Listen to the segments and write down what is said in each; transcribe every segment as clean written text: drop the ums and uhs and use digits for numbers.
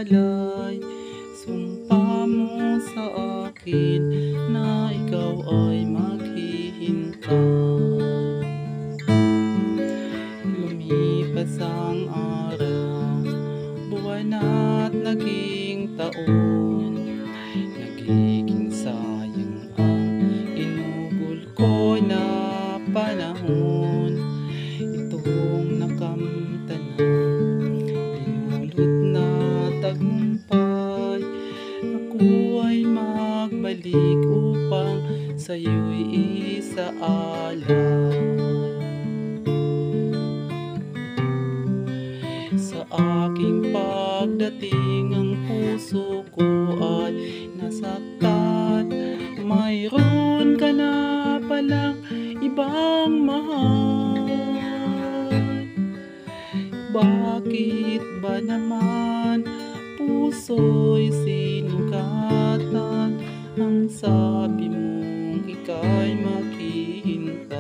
alay. Sumpa mo sa akin na ikaw ay maghihintay. Lumipas ang araw, buwan at naging taon. Nagiging sayang ang ginugol ko na panahon. Itong nakamtan ng dinulot na tagumpay, ako ay magbalik upang sa'yo'y isaalay. Sa aking pagdating ang puso ko ay nasaktan. Mayroon ka na palang ibang mahal. Bakit ba naman puso'y sinugatan? Ang sabi mong ika'y maghihintay.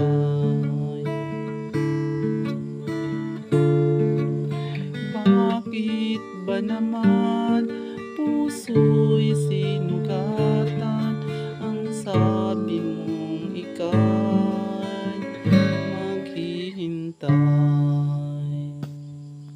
Bakit ba naman puso'y sinugatan? Ang sabi